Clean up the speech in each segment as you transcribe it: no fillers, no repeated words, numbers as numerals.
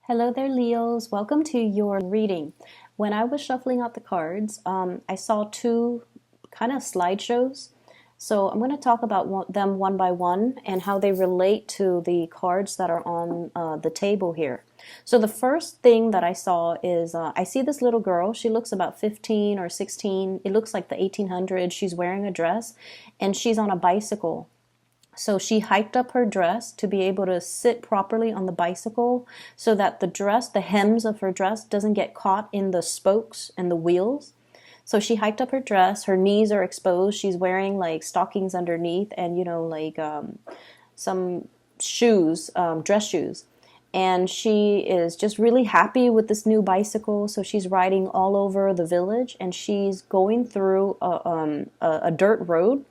Hello there, Leos. Welcome to your reading. When I was shuffling out the cards, I saw two kind of slideshows. So I'm going to talk about them one by one and how they relate to the cards that are on the table here. So the first thing that I saw is I see this little girl. She looks about 15 or 16. It looks like the 1800s. She's wearing a dress and she's on a bicycle. So she hiked up her dress to be able to sit properly on the bicycle so that the dress, the hems of her dress, doesn't get caught in the spokes and the wheels. So she hiked up her dress, her knees are exposed, she's wearing like stockings underneath and, some shoes, dress shoes. And she is just really happy with this new bicycle. So she's riding all over the village and she's going through a dirt road.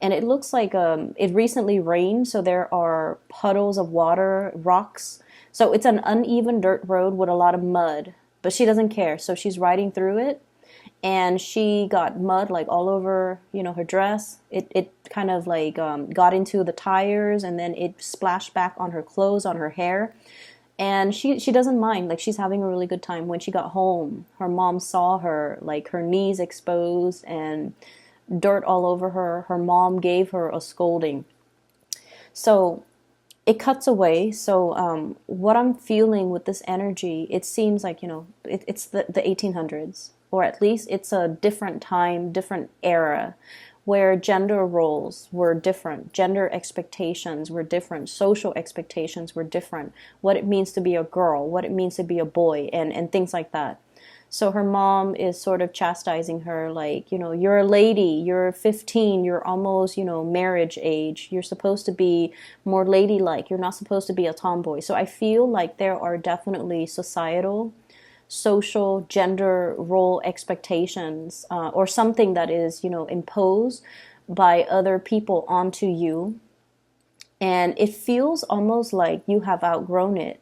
And it looks like it recently rained, so there are puddles of water, rocks. So it's an uneven dirt road with a lot of mud, but she doesn't care. So she's riding through it, and she got mud like all over, her dress. It kind of like got into the tires, and then it splashed back on her clothes, on her hair. And she doesn't mind, like she's having a really good time. When she got home, her mom saw her, like her knees exposed and dirt all over her. Her mom gave her a scolding. So it cuts away. So what I'm feeling with this energy, it seems like, it's the 1800s, or at least it's a different time, different era where gender roles were different, gender expectations were different, social expectations were different, what it means to be a girl, what it means to be a boy, and things like that. So her mom is sort of chastising her, like, you're a lady, you're 15, you're almost, marriage age. You're supposed to be more ladylike. You're not supposed to be a tomboy. So I feel like there are definitely societal, social, gender role expectations, or something that is, imposed by other people onto you. And it feels almost like you have outgrown it.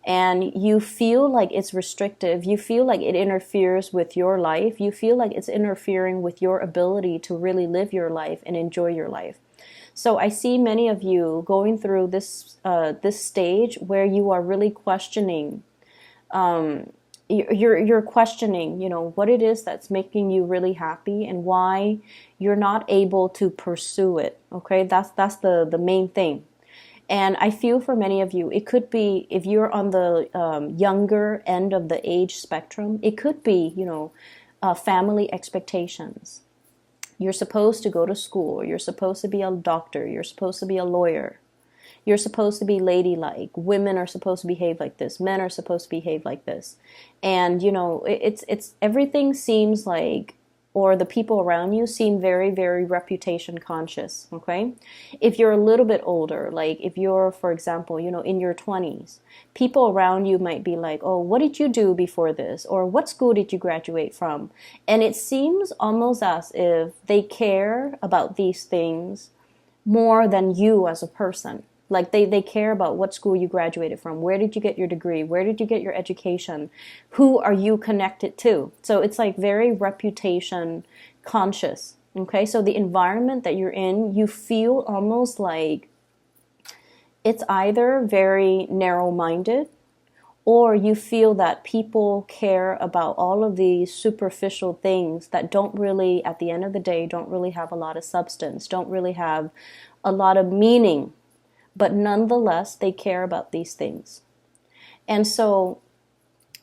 And you feel like it's restrictive. You feel like it interferes with your life. You feel like it's interfering with your ability to really live your life and enjoy your life. So I see many of you going through this stage where you are really questioning. You're questioning, what it is that's making you really happy and why you're not able to pursue it. Okay, that's the main thing. And I feel for many of you, it could be, if you're on the younger end of the age spectrum, it could be, family expectations. You're supposed to go to school. You're supposed to be a doctor. You're supposed to be a lawyer. You're supposed to be ladylike. Women are supposed to behave like this. Men are supposed to behave like this. And, it's everything seems like, or the people around you seem very, very reputation conscious, okay? If you're a little bit older, like if you're, for example, in your 20s, people around you might be like, oh, what did you do before this? Or what school did you graduate from? And it seems almost as if they care about these things more than you as a person. Like they care about what school you graduated from. Where did you get your degree? Where did you get your education? Who are you connected to? So it's like very reputation conscious. Okay, so the environment that you're in, you feel almost like it's either very narrow-minded, or you feel that people care about all of these superficial things that don't really, at the end of the day, don't really have a lot of substance, don't really have a lot of meaning. But nonetheless, they care about these things. And so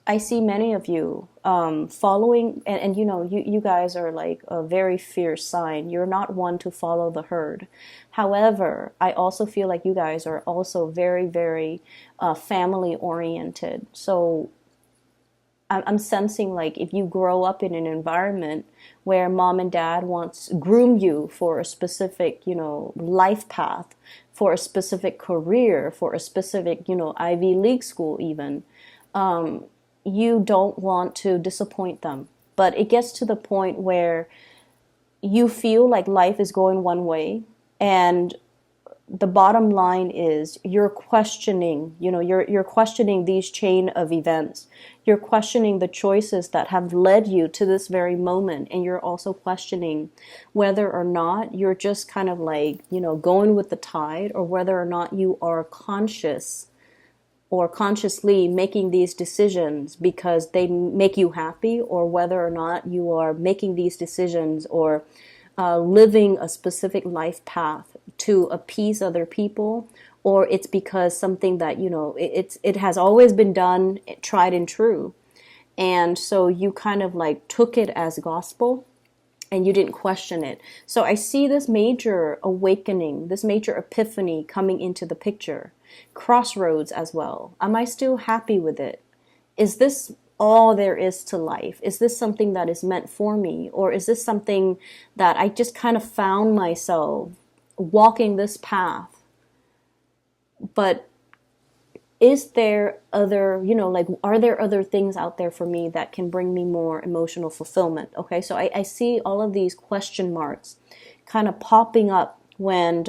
I see many of you following, and you guys are like a very fierce sign. You're not one to follow the herd. However, I also feel like you guys are also very, very family oriented. So I'm sensing like if you grow up in an environment where mom and dad wants groom you for a specific, life path, for a specific career, for a specific, Ivy League school even, you don't want to disappoint them. But it gets to the point where you feel like life is going one way, and the bottom line is you're questioning, you're questioning these chain of events. You're questioning the choices that have led you to this very moment. And you're also questioning whether or not you're just kind of like, going with the tide, or whether or not you are conscious or consciously making these decisions because they make you happy, or whether or not you are making these decisions or living a specific life path to appease other people, or it's because something that, it has always been done, tried and true. And so you kind of like took it as gospel and you didn't question it. So I see this major awakening, this major epiphany coming into the picture. Crossroads as well. Am I still happy with it? Is this all there is to life? Is this something that is meant for me? Or is this something that I just kind of found myself walking this path? But is there other, like, are there other things out there for me that can bring me more emotional fulfillment? Okay, so I see all of these question marks kind of popping up when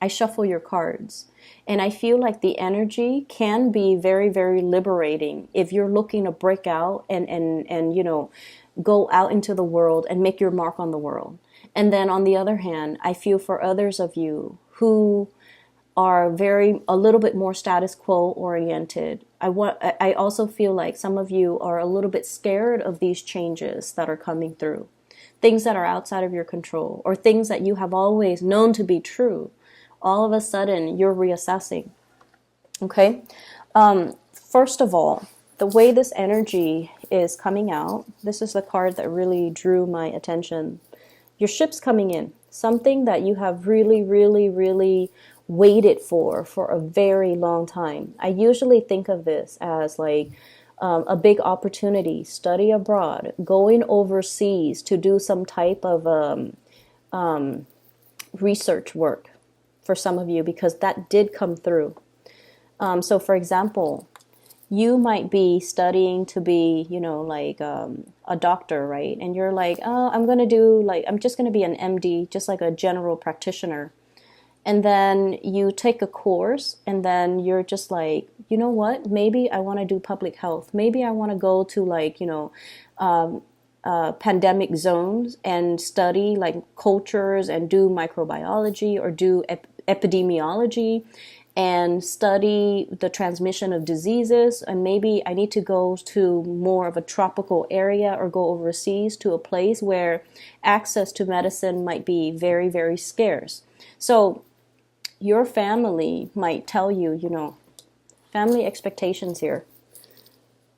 I shuffle your cards. And I feel like the energy can be very, very liberating if you're looking to break out and go out into the world and make your mark on the world. And then on the other hand, I feel for others of you who are a little bit more status quo oriented. I also feel like some of you are a little bit scared of these changes that are coming through. Things that are outside of your control, or things that you have always known to be true. All of a sudden, you're reassessing. Okay? First of all, the way this energy is coming out, this is the card that really drew my attention. Your ship's coming in. Something that you have really, really, really waited for a very long time. I usually think of this as like a big opportunity, study abroad, going overseas to do some type of research work for some of you, because that did come through. So for example, you might be studying to be, a doctor, right? And you're like, oh, I'm just going to be an MD, just like a general practitioner. And then you take a course and then you're just like, you know what? Maybe I want to do public health. Maybe I want to go to pandemic zones and study like cultures and do microbiology or do epidemiology and study the transmission of diseases. And maybe I need to go to more of a tropical area or go overseas to a place where access to medicine might be very, very scarce. So your family might tell you, family expectations here.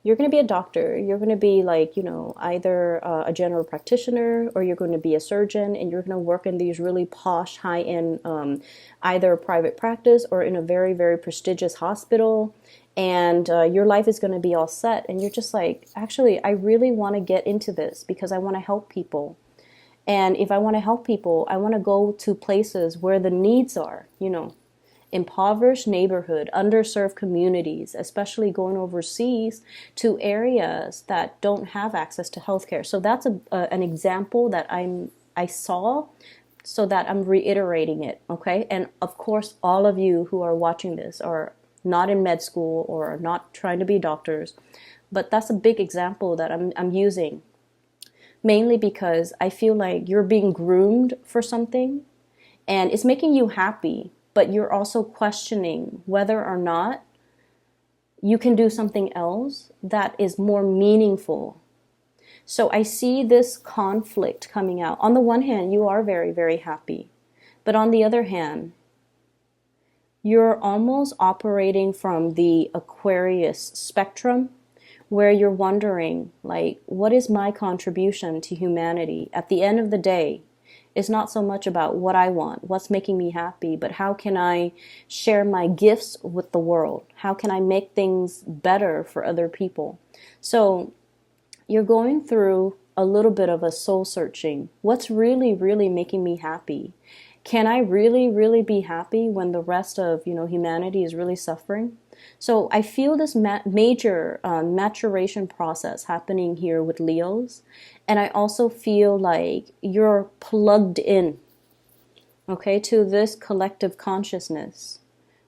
You're going to be a doctor. You're going to be like, either a general practitioner, or you're going to be a surgeon, and you're going to work in these really posh, high-end, either private practice or in a very, very prestigious hospital. And your life is going to be all set. And you're just like, actually, I really want to get into this because I want to help people. And if I want to help people, I want to go to places where the needs are, impoverished neighborhood, underserved communities, especially going overseas to areas that don't have access to healthcare. So that's an example that I saw, so that I'm reiterating it, okay? And of course, all of you who are watching this are not in med school or are not trying to be doctors, but that's a big example that I'm using. Mainly because I feel like you're being groomed for something and it's making you happy, but you're also questioning whether or not you can do something else that is more meaningful. So I see this conflict coming out. On the one hand, you are very, very happy. But on the other hand, you're almost operating from the Aquarius spectrum, where you're wondering, like, what is my contribution to humanity? At the end of the day, it's not so much about what I want, what's making me happy, but how can I share my gifts with the world? How can I make things better for other people? So you're going through a little bit of a soul searching. What's really, really making me happy? Can I really, really be happy when the rest of, humanity is really suffering? So I feel this major maturation process happening here with Leos. And I also feel like you're plugged in, okay, to this collective consciousness,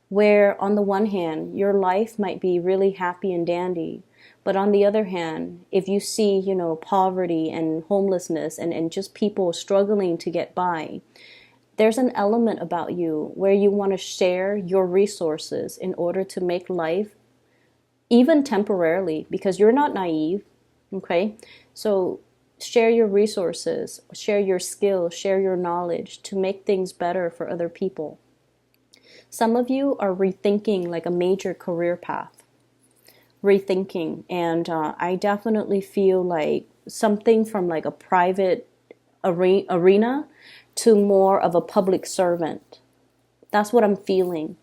where on the one hand, your life might be really happy and dandy. But on the other hand, if you see, poverty and homelessness and just people struggling to get by, There's an element about you where you want to share your resources in order to make life, even temporarily, because you're not naive, okay? So share your resources, share your skills, share your knowledge to make things better for other people. Some of you are rethinking like a major career path, rethinking, and I definitely feel like something from like a private arena to more of a public servant. That's what I'm feeling.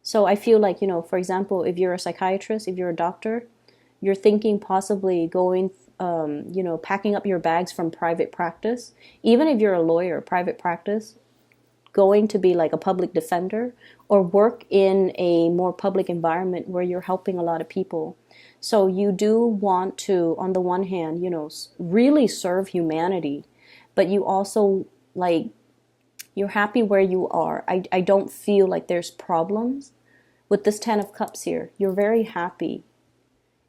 So I feel like, for example, if you're a psychiatrist, if you're a doctor, you're thinking possibly going, packing up your bags from private practice. Even if you're a lawyer, private practice, going to be like a public defender or work in a more public environment where you're helping a lot of people. So you do want to, on the one hand, really serve humanity, but you also like, you're happy where you are. I don't feel like there's problems. With this 10 of Cups here, you're very happy.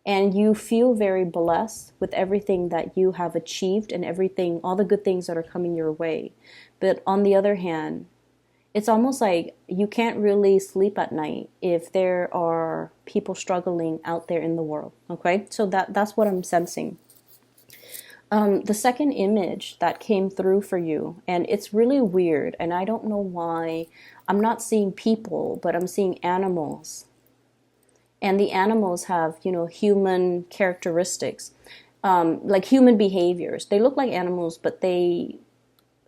And you feel very blessed with everything that you have achieved and everything, all the good things that are coming your way. But on the other hand, it's almost like you can't really sleep at night if there are people struggling out there in the world. Okay, so that's what I'm sensing. The second image that came through for you, and it's really weird, and I don't know why, I'm not seeing people, but I'm seeing animals. And the animals have, human characteristics, like human behaviors. They look like animals, but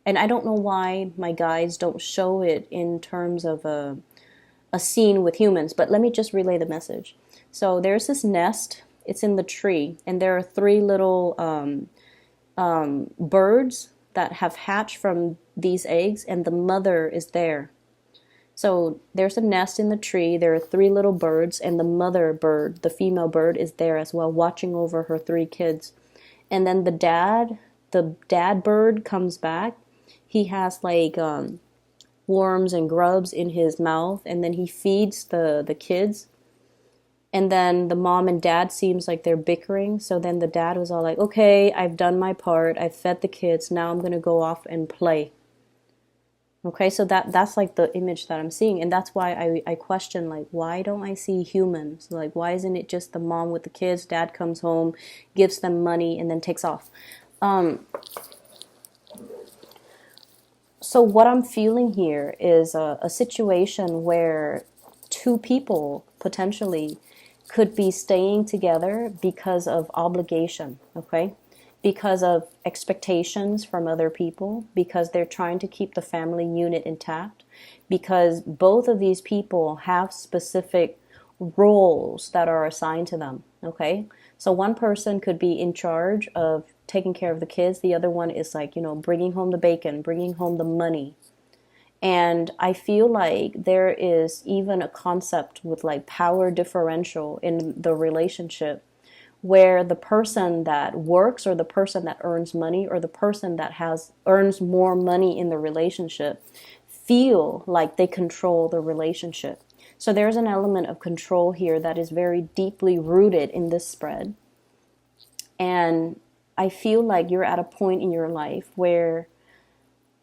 and I don't know why my guides don't show it in terms of a scene with humans, but let me just relay the message. So there's this nest, it's in the tree, and there are three little birds that have hatched from these eggs, and the mother is there. So there's a nest in the tree, there are three little birds, and the mother bird, the female bird, is there as well, watching over her three kids. And then the dad bird comes back. He has like worms and grubs in his mouth, and then he feeds the kids. And then the mom and dad seems like they're bickering. So then the dad was all like, okay, I've done my part. I've fed the kids. Now I'm going to go off and play. Okay, so that's like the image that I'm seeing. And that's why I question, like, why don't I see humans? Like, why isn't it just the mom with the kids? Dad comes home, gives them money, and then takes off. So what I'm feeling here is a situation where two people potentially could be staying together because of obligation, okay? Because of expectations from other people, because they're trying to keep the family unit intact, because both of these people have specific roles that are assigned to them, okay? So one person could be in charge of taking care of the kids. The other one is like, bringing home the bacon, bringing home the money. And I feel like there is even a concept with like power differential in the relationship where the person that works or the person that earns money or the person that earns more money in the relationship feel like they control the relationship. So there's an element of control here that is very deeply rooted in this spread. And I feel like you're at a point in your life where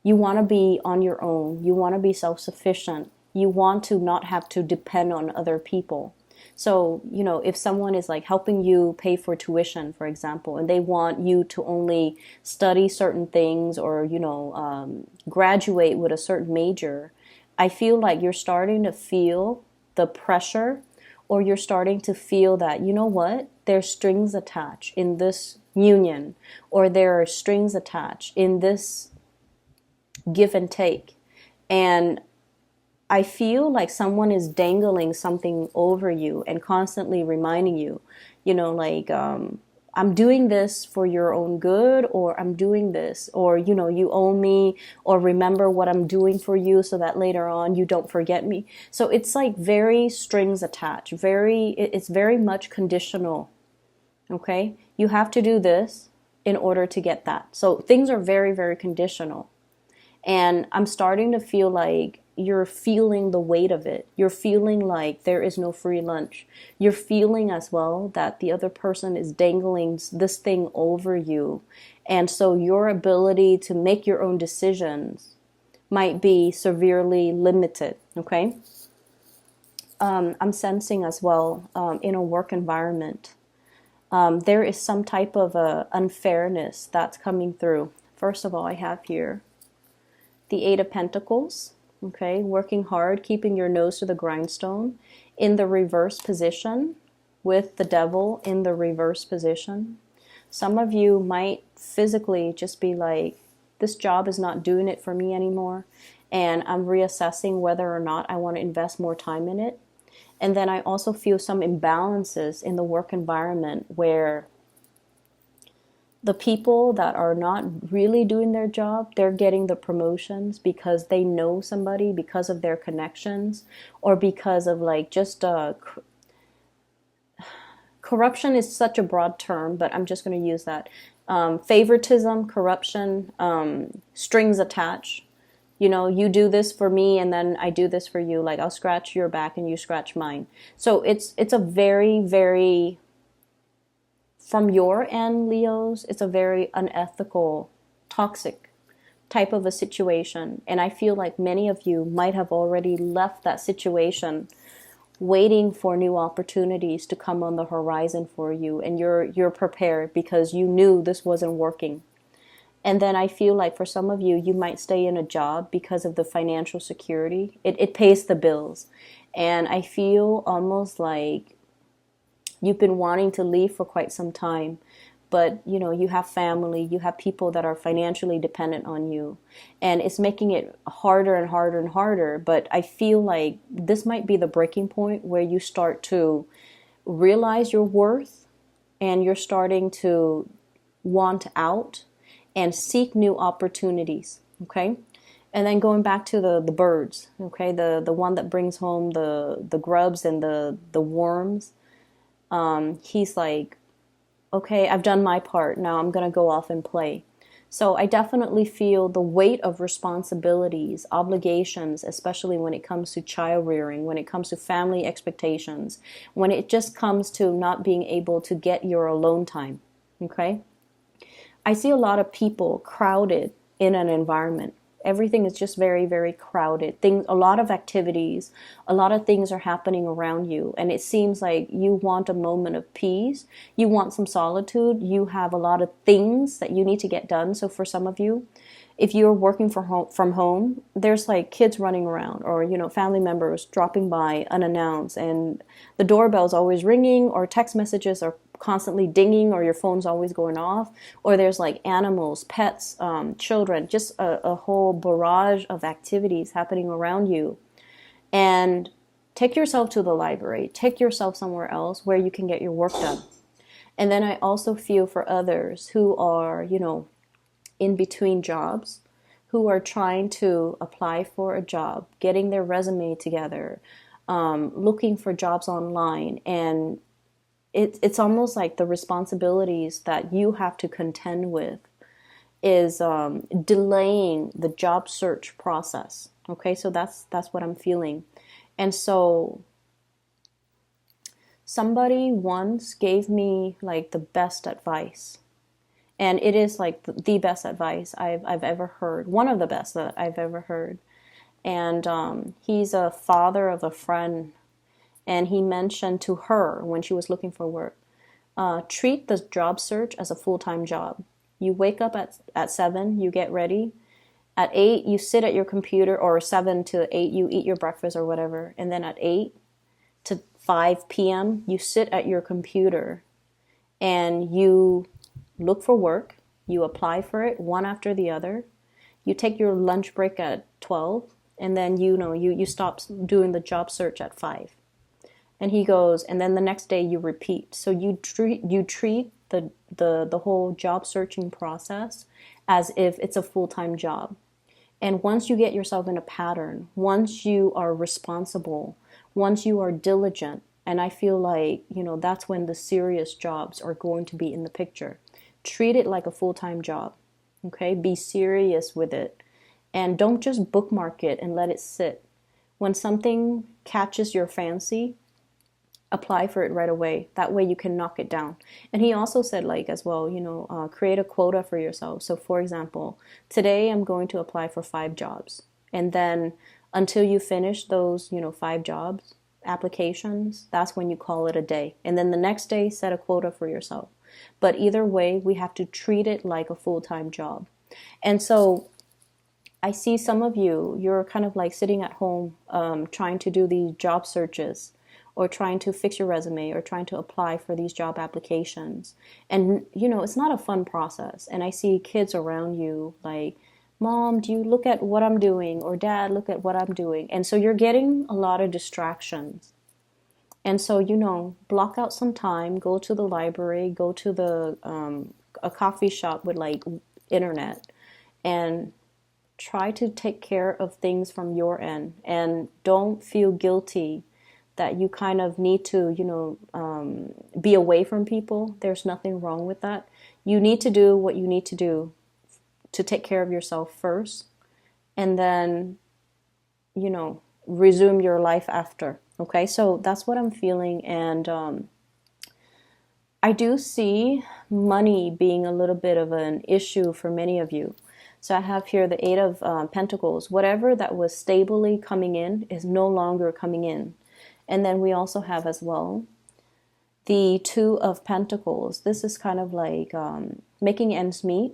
you want to be on your own. You want to be self-sufficient. You want to not have to depend on other people. So, if someone is like helping you pay for tuition, for example, and they want you to only study certain things or, graduate with a certain major, I feel like you're starting to feel the pressure, or you're starting to feel that, there's strings attached in this union, or there are strings attached in this give and take. And I feel like someone is dangling something over you and constantly reminding you, I'm doing this for your own good, or I'm doing this, or, you owe me, or remember what I'm doing for you so that later on you don't forget me. So it's like very strings attached, it's very much conditional. Okay. You have to do this in order to get that. So things are very, very conditional. And I'm starting to feel like you're feeling the weight of it. You're feeling like there is no free lunch. You're feeling as well that the other person is dangling this thing over you. And so your ability to make your own decisions might be severely limited, okay? I'm sensing as well, in a work environment, there is some type of unfairness that's coming through. First of all, I have here the Eight of Pentacles, okay? Working hard, keeping your nose to the grindstone in the reverse position with the Devil in the reverse position. Some of you might physically just be like, this job is not doing it for me anymore, and I'm reassessing whether or not I want to invest more time in it. And then I also feel some imbalances in the work environment where the people that are not really doing their job, they're getting the promotions because they know somebody, because of their connections, or because of like just corruption is such a broad term, but I'm just going to use that. Favoritism, corruption, strings attached. You know, you do this for me and then I do this for you. Like I'll scratch your back and you scratch mine. So it's a very, very, from your end, Leos, it's a very unethical, toxic type of a situation. And I feel like many of you might have already left that situation waiting for new opportunities to come on the horizon for you, and you're prepared because you knew this wasn't working. And then I feel like for some of you, you might stay in a job because of the financial security. It pays the bills. And I feel almost like you've been wanting to leave for quite some time, but you know, you have family, you have people that are financially dependent on you, and it's making it harder and harder and harder. But I feel like this might be the breaking point where you start to realize your worth and you're starting to want out and seek new opportunities, okay? And then going back to the birds, okay, the one that brings home the grubs and the worms, he's like, okay, I've done my part. Now I'm going to go off and play. So I definitely feel the weight of responsibilities, obligations, especially when it comes to child rearing, when it comes to family expectations, when it just comes to not being able to get your alone time, okay? I see a lot of people crowded in an environment. Everything is just very, very crowded. A lot of activities, a lot of things are happening around you. And it seems like you want a moment of peace. You want some solitude. You have a lot of things that you need to get done. So for some of you, if you're working from home, there's like kids running around, or, you know, family members dropping by unannounced, and the doorbell's always ringing, or text messages are constantly dinging, or your phone's always going off, or there's like animals, pets, children, just a whole barrage of activities happening around you. And take yourself to the library, take yourself somewhere else where you can get your work done. And then I also feel for others who are, you know, in between jobs, who are trying to apply for a job, getting their resume together, looking for jobs online, and it's almost like the responsibilities that you have to contend with is delaying the job search process. Okay, so that's what I'm feeling. And so somebody once gave me like the best advice. And it is like the best advice I've ever heard. One of the best that I've ever heard. And he's a father of a friend. And he mentioned to her when she was looking for work, treat the job search as a full-time job. You wake up at 7, you get ready. At 8, you sit at your computer, or 7 to 8, you eat your breakfast or whatever. And then at 8 to 5 p.m., you sit at your computer and you look for work, you apply for it one after the other, you take your lunch break at 12, and then you stop doing the job search at 5. And he goes, and then the next day you repeat. So you treat the whole job searching process as if it's a full-time job. And once you get yourself in a pattern, once you are responsible, once you are diligent, and I feel like, you know, that's when the serious jobs are going to be in the picture. Treat it like a full-time job, okay? Be serious with it. And don't just bookmark it and let it sit. When something catches your fancy, apply for it right away. That way you can knock it down. And he also said, like, as well, create a quota for yourself. So for example, today I'm going to apply for 5 jobs. And then until you finish those, 5 jobs applications, that's when you call it a day. And then the next day, set a quota for yourself. But either way, we have to treat it like a full-time job. And so I see some of you, you're kind of like sitting at home, trying to do these job searches, or trying to fix your resume, or trying to apply for these job applications. And, it's not a fun process. And I see kids around you like, Mom, do you look at what I'm doing? Or Dad, look at what I'm doing. And so you're getting a lot of distractions. And so, block out some time, go to the library, go to a coffee shop with like internet, and try to take care of things from your end. And don't feel guilty that you kind of need to, be away from people. There's nothing wrong with that. You need to do what you need to do to take care of yourself first, and then, resume your life after. Okay, so that's what I'm feeling. And I do see money being a little bit of an issue for many of you. So I have here the Eight of Pentacles. Whatever that was stably coming in is no longer coming in. And then we also have as well the Two of Pentacles. This is kind of like making ends meet,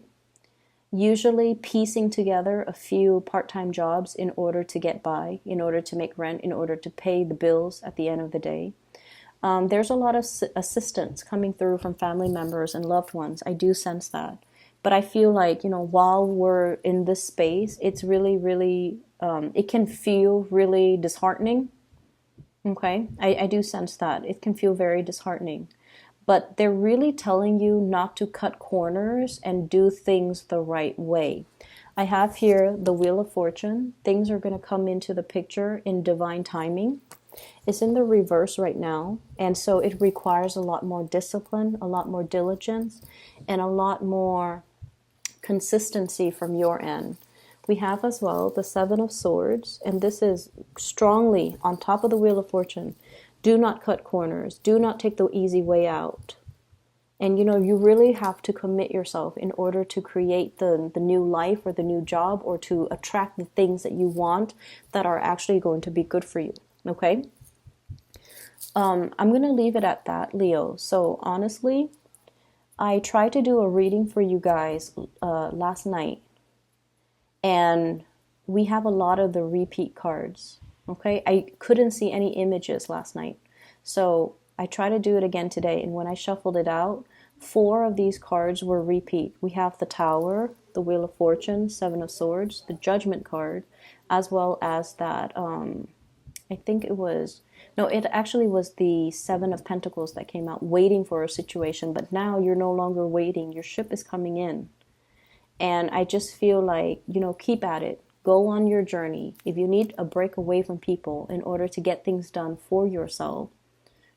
usually piecing together a few part-time jobs in order to get by, in order to make rent, in order to pay the bills at the end of the day. There's a lot of assistance coming through from family members and loved ones. I do sense that. But I feel like, while we're in this space, it's really, really, it can feel really disheartening. Okay, I do sense that. It can feel very disheartening. But they're really telling you not to cut corners and do things the right way. I have here the Wheel of Fortune. Things are going to come into the picture in divine timing. It's in the reverse right now. And so it requires a lot more discipline, a lot more diligence, and a lot more consistency from your end. We have as well the Seven of Swords, and this is strongly on top of the Wheel of Fortune. Do not cut corners. Do not take the easy way out. And you really have to commit yourself in order to create the new life or the new job, or to attract the things that you want that are actually going to be good for you. Okay? I'm going to leave it at that, Leo. So honestly, I tried to do a reading for you guys last night, and we have a lot of the repeat cards. Okay, I couldn't see any images last night, so I tried to do it again today. And when I shuffled it out, 4 of these cards were repeat. We have the Tower, the Wheel of Fortune, Seven of Swords, the Judgment card, as well as that. I think it was, no, it actually was the Seven of Pentacles that came out, waiting for a situation. But now you're no longer waiting. Your ship is coming in. And I just feel like, keep at it. Go on your journey. If you need a break away from people in order to get things done for yourself,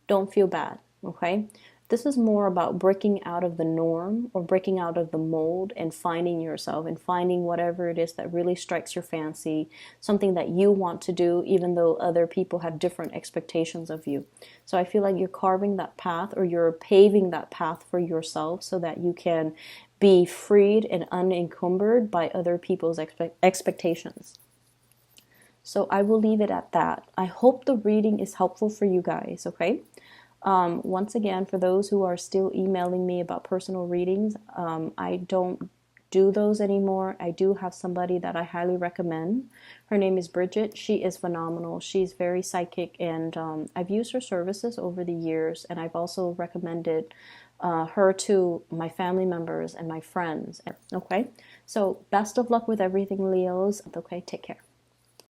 don't feel bad, okay? This is more about breaking out of the norm, or breaking out of the mold, and finding yourself and finding whatever it is that really strikes your fancy, something that you want to do, even though other people have different expectations of you. So I feel like you're carving that path, or you're paving that path for yourself, so that you can be freed and unencumbered by other people's expectations. So I will leave it at that. I hope the reading is helpful for you guys, okay? Once again, for those who are still emailing me about personal readings, I don't do those anymore. I do have somebody that I highly recommend. Her name is Bridget. She is phenomenal. She's very psychic, and I've used her services over the years, and I've also recommended her to my family members and my friends. Okay, so best of luck with everything, Leos. Okay, take care.